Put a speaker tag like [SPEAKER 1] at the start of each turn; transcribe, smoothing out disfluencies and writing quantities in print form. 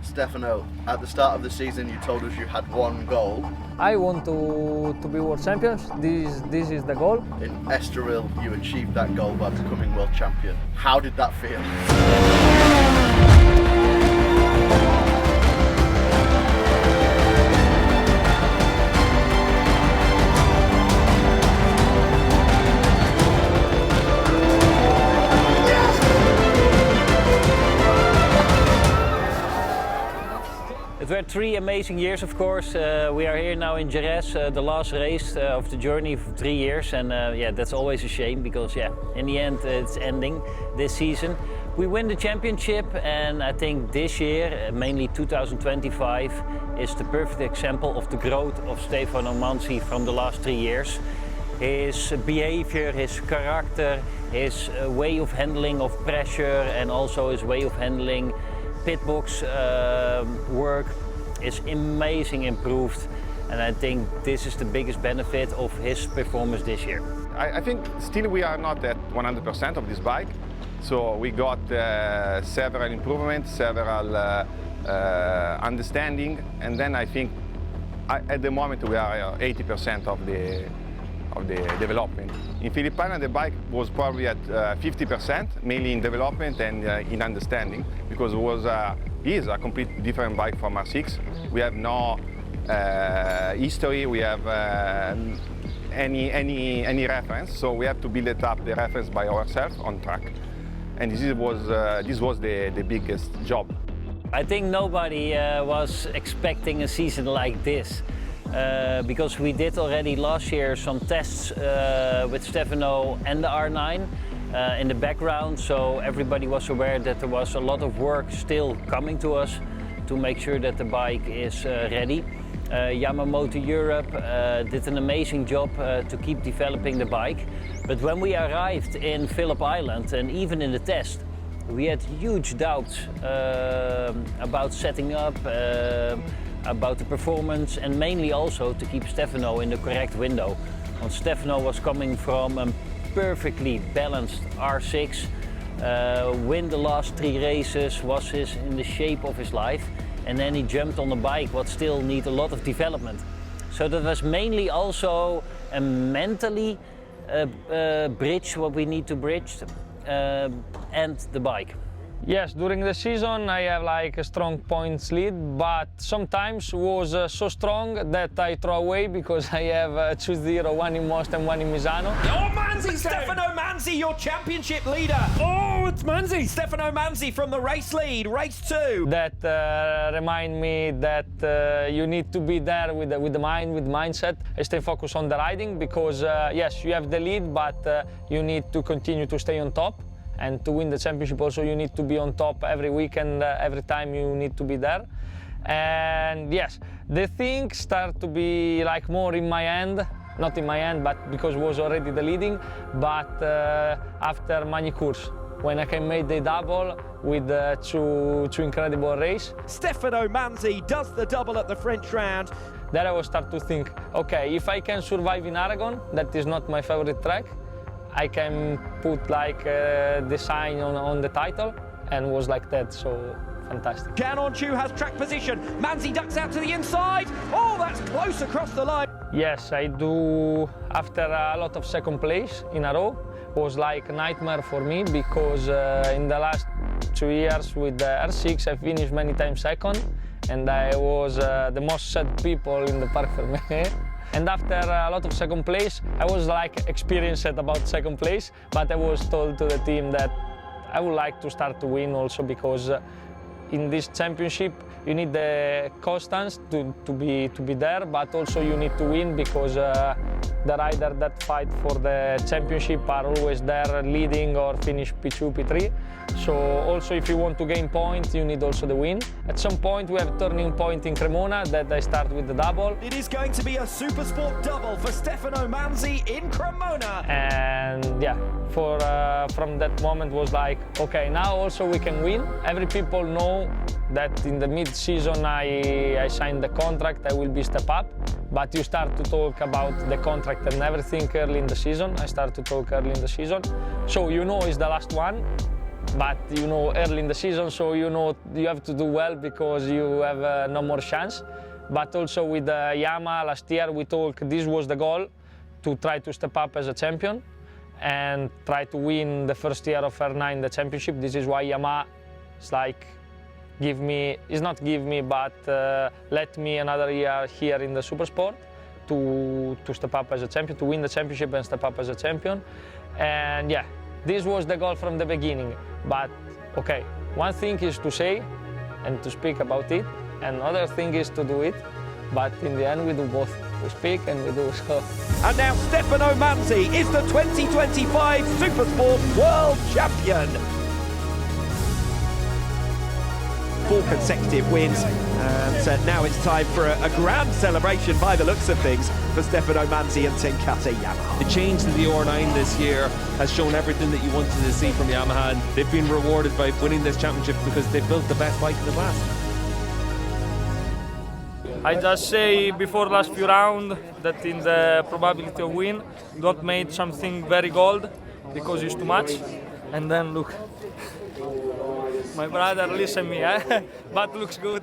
[SPEAKER 1] Stefano, at the start of the season you told us you had one goal.
[SPEAKER 2] I want to be world champions. This is the goal.
[SPEAKER 1] In Estoril you achieved that goal by becoming world champion. How did that feel?
[SPEAKER 3] It were 3 amazing years, of course. We are here now in Jerez, the last race of the journey of 3 years, and yeah, that's always a shame because yeah, in the end it's ending this season. We win the championship, and I think this year, mainly 2025, is the perfect example of the growth of Stefano Manzi from the last 3 years. His behavior, his character, his way of handling of pressure, and also his way of handling pitbox work is amazing improved, and I think this is the biggest benefit of his performance this year.
[SPEAKER 4] I think still we are not at 100% of this bike, so we got several improvements, several understanding, and then I think at the moment we are 80% of the development. In Philippines the bike was probably at 50%, mainly in development and in understanding, because it is a completely different bike from R6. We have no history, we have any reference, so we have to build it up the reference by ourselves on track. And this was the biggest job.
[SPEAKER 3] I think nobody was expecting a season like this. Because we did already last year some tests with Stefano and the R9 in the background, so everybody was aware that there was a lot of work still coming to us to make sure that the bike is ready. Yamaha Moto Europe did an amazing job to keep developing the bike, but when we arrived in Phillip Island and even in the test, we had huge doubts about setting up, about the performance, and mainly also to keep Stefano in the correct window. And Stefano was coming from a perfectly balanced R6, win the last 3 races, was in the shape of his life, and then he jumped on a bike what still need a lot of development. So that was mainly also a mentally bridge what we need to bridge, and the bike.
[SPEAKER 2] Yes, during the season I have like a strong points lead, but sometimes was so strong that I throw away because I have 2-0, one in Most and one in Misano.
[SPEAKER 5] Oh, Manzi! Stefano Manzi, your championship leader! Oh, it's Manzi! Stefano Manzi from the race lead, race 2!
[SPEAKER 2] That remind me that you need to be there with the mind, with mindset, and stay focused on the riding, because yes, you have the lead, but you need to continue to stay on top. And to win the championship also you need to be on top every weekend, every time you need to be there. And yes, the things start to be like more in my hand, not in my hand, but because it was already the leading, but after many courses, when I can make the double with two incredible race.
[SPEAKER 5] Stefano Manzi does the double at the French round.
[SPEAKER 2] Then I will start to think, okay, if I can survive in Aragon, that is not my favorite track, I can put like the sign on the title, and was like that, so fantastic.
[SPEAKER 5] Jan Onchu has track position. Manzi ducks out to the inside. Oh, that's close across the line.
[SPEAKER 2] Yes, I do. After a lot of second place in a row, was like a nightmare for me, because in the last 2 years with the R6 I finished many times second, and I was the most sad people in the Parc Fermé. And after a lot of second place, I was like experienced about second place, but I was told to the team that I would like to start to win also, because in this championship you need the constance to be there, but also you need to win, because the riders that fight for the championship are always there leading or finish P2, P3. So also if you want to gain points, you need also the win. At some point we have a turning point in Cremona that I start with the double.
[SPEAKER 5] It is going to be a Supersport double for Stefano Manzi in Cremona.
[SPEAKER 2] And yeah, from that moment was like, okay, now also we can win. Every people know that in the mid-season I signed the contract, I will be step up. But you start to talk about the contract and everything early in the season. I start to talk early in the season. So you know it's the last one. but you know, early in the season, so you know you have to do well because you have no more chance. But also with Yamaha last year, we talked, this was the goal, to try to step up as a champion and try to win the first year of R9 the championship. This is why Yamaha is like, but let me another year here in the Supersport to step up as a champion, to win the championship and step up as a champion. And yeah, this was the goal from the beginning. But okay, one thing is to say and to speak about it, and another thing is to do it. But in the end, we do both. We speak and we do so.
[SPEAKER 5] And now Stefano Manzi is the 2025 Supersport World Champion. 4 consecutive wins, and now it's time for a grand celebration by the looks of things for Stefano Manzi and Tenkate Yamaha.
[SPEAKER 6] The change to the R9 this year has shown everything that you wanted to see from Yamaha, and they've been rewarded by winning this championship because they've built the best bike in the class.
[SPEAKER 2] I just say before last few rounds that in the probability of win, don't make something very gold because it's too much. And then look, my brother listen me, but looks good.